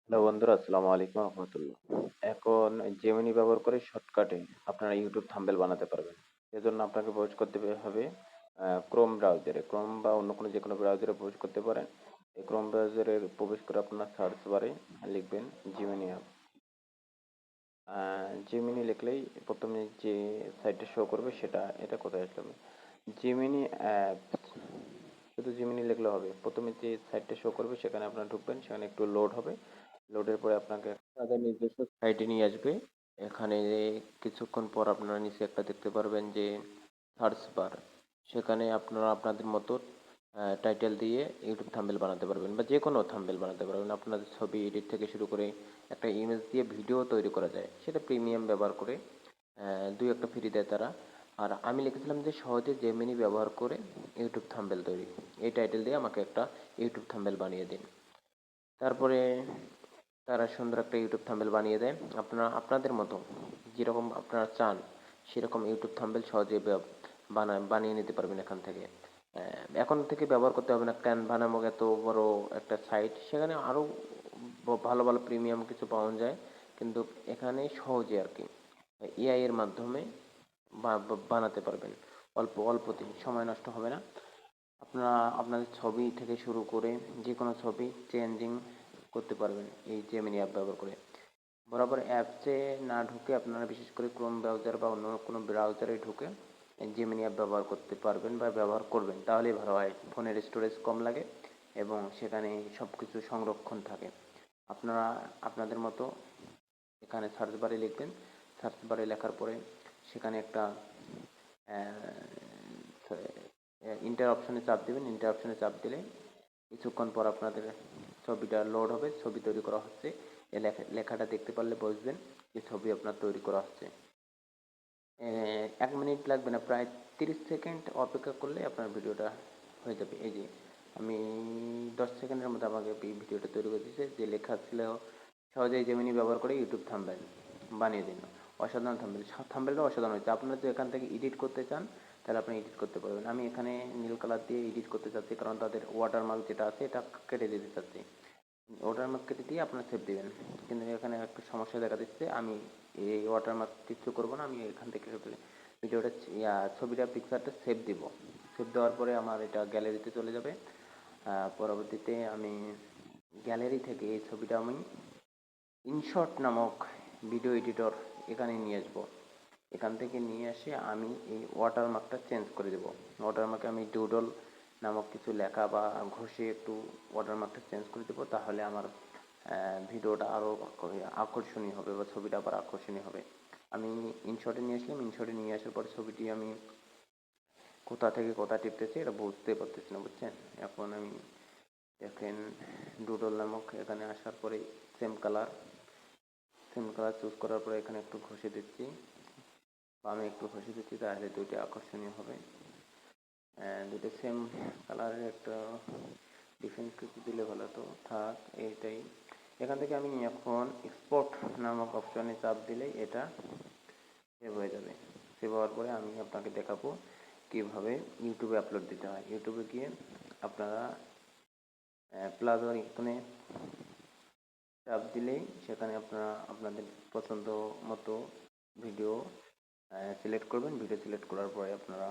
Hello বন্ধুরা, আসসালামু আলাইকুম রহমতুল্লাহ। এখন জেমিনি ব্যবহার করে শর্টকাটে আপনারা ইউটিউব থাম্বনেল বানাতে পারবেন। এজন্য আপনাকে প্রবেশ করতে হবে ক্রোম ব্রাউজারে। ক্রোম বা অন্য কোনো যে কোনো ব্রাউজারে প্রবেশ করতে পারেন। এই ক্রোম ব্রাউজারে প্রবেশ করে আপনার সার্চ বারে লিখবেন জেমিনি অ্যাপ। জেমিনি লিখলেই প্রথমে যে সাইটটা শো করবে এটা কোথায় আসলে জেমিনি অ্যাপ, শুধু জিমিনি লিখলে হবে। প্রথমে যে সাইটটা শো করবে সেখানে আপনারা ঢুকবেন, সেখানে একটু লোড হবে। লোডের পরে আপনাকে তাদের নিজস্ব সাইটে নিয়ে আসবে। এখানে কিছুক্ষণ পর আপনারা নিচে একটা দেখতে পারবেন যে সার্চ বার, সেখানে আপনারা আপনাদের মতো টাইটেল দিয়ে ইউটিউব থাম্বনেল বানাতে পারবেন বা যে কোনো থাম্বনেল বানাতে পারবেন। আপনাদের ছবি এডিট থেকে শুরু করে একটা ইমেজ দিয়ে ভিডিও তৈরি করা যায়, সেটা প্রিমিয়াম ব্যবহার করে। দুই একটা ফ্রি দেয় তারা। আর আমি লিখেছিলাম যে সহজে জেমিনি ব্যবহার করে ইউটিউব থাম্বনেল তৈরি, এই টাইটেল দিয়ে আমাকে একটা ইউটিউব থাম্বনেল বানিয়ে দিন। তারপরে তারা সুন্দর একটা ইউটিউব থাম্বনেল বানিয়ে দেয়। আপনারা আপনাদের মতো যেরকম আপনারা চান সেরকম ইউটিউব থাম্বনেল সহজে বানিয়ে নিতে পারবেন এখান থেকে। এখন থেকে ব্যবহার করতে হবে না ক্যানভা নামক এত বড় একটা সাইট, সেখানে আরও ভালো ভালো প্রিমিয়াম কিছু পাওয়া যায়, কিন্তু এখানে সহজে আর কি এআই এর মাধ্যমে বানাতে পারবেন। অল্প অল্প দিন, সময় নষ্ট হবে না। আপনারা আপনাদের ছবি থেকে শুরু করে যে কোনো ছবি চেঞ্জিং করতে পারবেন এই জেমিনি অ্যাপ ব্যবহার করে। বরাবর অ্যাপসে না ঢুকে আপনারা বিশেষ করে ক্রোম ব্রাউজার বা অন্য কোনো ব্রাউজারে ঢুকে জেমিনি অ্যাপ ব্যবহার করতে পারবেন বা ব্যবহার করবেন, তাহলেই ভালো হয়। ফোনের স্টোরেজ কম লাগে এবং সেখানে সব কিছু সংরক্ষণ থাকে। আপনারা আপনাদের মতো এখানে সার্চ বারে লিখবেন। সার্চ বারে লেখার পরে সেখানে একটা ইন্টার অপশনে চাপ দেবেন। ইন্টার অপশনে চাপ দিলে কিছুক্ষণ পর আপনাদের ছবিটা লোড হবে। ছবি তৈরি করা হচ্ছে, এই লেখাটা দেখতে পারলে বুঝবেন যে ছবি আপনার তৈরি করা হচ্ছে। 1 মিনিট লাগবে না, প্রায় 30 সেকেন্ড অপেক্ষা করলে আপনার ভিডিওটা হয়ে যাবে। এই যে আমি 10 সেকেন্ডের মধ্যে আমাকে ভিডিওটা তৈরি করে দিয়েছে। যে লেখা ছিল সহজেই জেমিনি ব্যবহার করে ইউটিউব থাম্বনেল বানিয়ে দিন। অসাধারণ থাম্বনেল, থাম্বনেলটা অসাধারণ হয়েছে। আপনারা যদি এখান থেকে এডিট করতে চান তাহলে আপনি এডিট করতে পারবেন। আমি এখানে নীল কালার দিয়ে এডিট করতে চাচ্ছি, কারণ তাদের ওয়াটারমার্ক যেটা আছে এটা কেটে দিতে চাচ্ছি। ওয়াটারমার্ক কেটে দিয়ে আপনারা সেভ দেবেন, কিন্তু এখানে একটা সমস্যা দেখা দিচ্ছে। আমি এই ওয়াটারমার্ক কিছু করবো না, আমি এখান থেকে ভিডিওটা ছবিটা পিকচারটা সেভ দিব। সেভ দেওয়ার পরে আমার এটা গ্যালারিতে চলে যাবে। পরবর্তীতে আমি গ্যালারি থেকে এই ছবিটা আমি ইনশট নামক ভিডিও এডিটর এখানে নিয়ে আসবো। এখান থেকে নিয়ে এসে আমি এই ওয়াটারমার্কটা চেঞ্জ করে দেবো। ওয়াটারমার্কে আমি ডুডল নামক কিছু লেখা বা ঘষে একটু ওয়াটারমার্কটা চেঞ্জ করে দেবো, তাহলে আমার ভিডিওটা আরও আকর্ষণীয় হবে বা ছবিটা আবার আকর্ষণীয় হবে। আমি ইনশটে নিয়ে আসলাম। ইনশটে নিয়ে আসার পর ছবিটি আমি কোথা থেকে কোথা টিপতেছি এটা বুঝতে পারতেছি না, বুঝছেন। এখন আমি দেখেন ডুডল নামক এখানে আসার পরে সেম কালার চুজ করার পরে এখানে একটু ঘষে দিচ্ছি বা আমি একটু ঘষে দিচ্ছি, তাহলে দুইটা আকর্ষণীয় হবে। দুটো সেম কালারের একটা ডিফারেন্ট কিছু দিলে ভালো হতো, থাক এইটাই। এখান থেকে আমি এখন এক্সপোর্ট নামক অপশনে চাপ দিলেই এটা সেভ হয়ে যাবে। সেভ হওয়ার পরে আমি আপনাকে দেখাবো কীভাবে ইউটিউবে আপলোড দিতে হয়। ইউটিউবে গিয়ে আপনারা প্লাস আইকনে চাপ দিলেই সেখানে আপনারা আপনাদের পছন্দ মতো ভিডিও সিলেক্ট করবেন। ভিডিও সিলেক্ট করার পরে আপনারা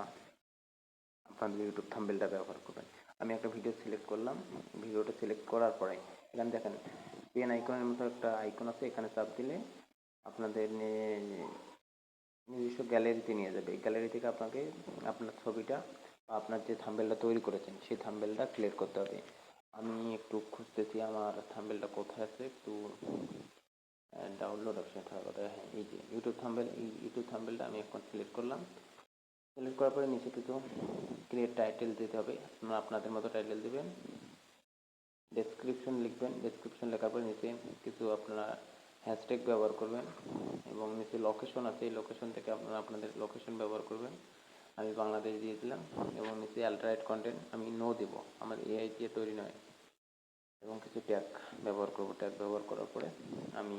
আপনাদের ইউটিউব থাম্বনেলটা ব্যবহার করবেন। আমি একটা ভিডিও সিলেক্ট করলাম। ভিডিওটা সিলেক্ট করার পরে এখানে দেখেন পেন আইকনের মতো একটা আইকন আছে, এখানে চাপ দিলে আপনাদের নিজস্ব গ্যালারিতে নিয়ে যাবে। গ্যালারি থেকে আপনাকে আপনার ছবিটা বা আপনার যে থাম্বনেলটা তৈরি করেছেন সেই থাম্বনেলটা সিলেক্ট করতে হবে। আমি একটু খুঁজতেছি আমার থাম্বনেলটা কোথায় আছে, একটু ডাউনলোড অপশনে থাকার কথা। হ্যাঁ, এই যে ইউটিউব থাম্বনেলটা আমি এখন সিলেক্ট করলাম। সিলেক্ট করার পরে নিচে কিছু ক্রিয়েট টাইটেল দিতে হবে। আপনারা আপনাদের মতো টাইটেল দেবেন। ডেসক্রিপশন লিখবেন। ডেসক্রিপশন লেখার পরে নিচে কিছু আপনারা হ্যাশট্যাগ ব্যবহার করবেন এবং নিচে লোকেশন আছে, এই লোকেশন থেকে আপনারা আপনাদের লোকেশন ব্যবহার করবেন। আমি বাংলাদেশ দিয়ে দিলাম এবং নিচে আল্ট্রাইট কন্টেন্ট আমি নো দেবো, আমার এআই দিয়ে তৈরি নয়। এবং কিছু ট্যাগ ব্যবহার করব। ট্যাগ ব্যবহার করার পরে আমি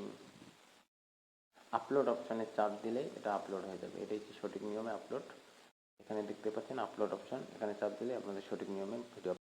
আপলোড অপশানে চাপ দিলে এটা আপলোড হয়ে যাবে। এটাই হচ্ছে সঠিক নিয়মে আপলোড। এখানে দেখতে পাচ্ছেন আপলোড অপশান, এখানে চাপ দিলে আপনাদের সঠিক নিয়মে ভিডিও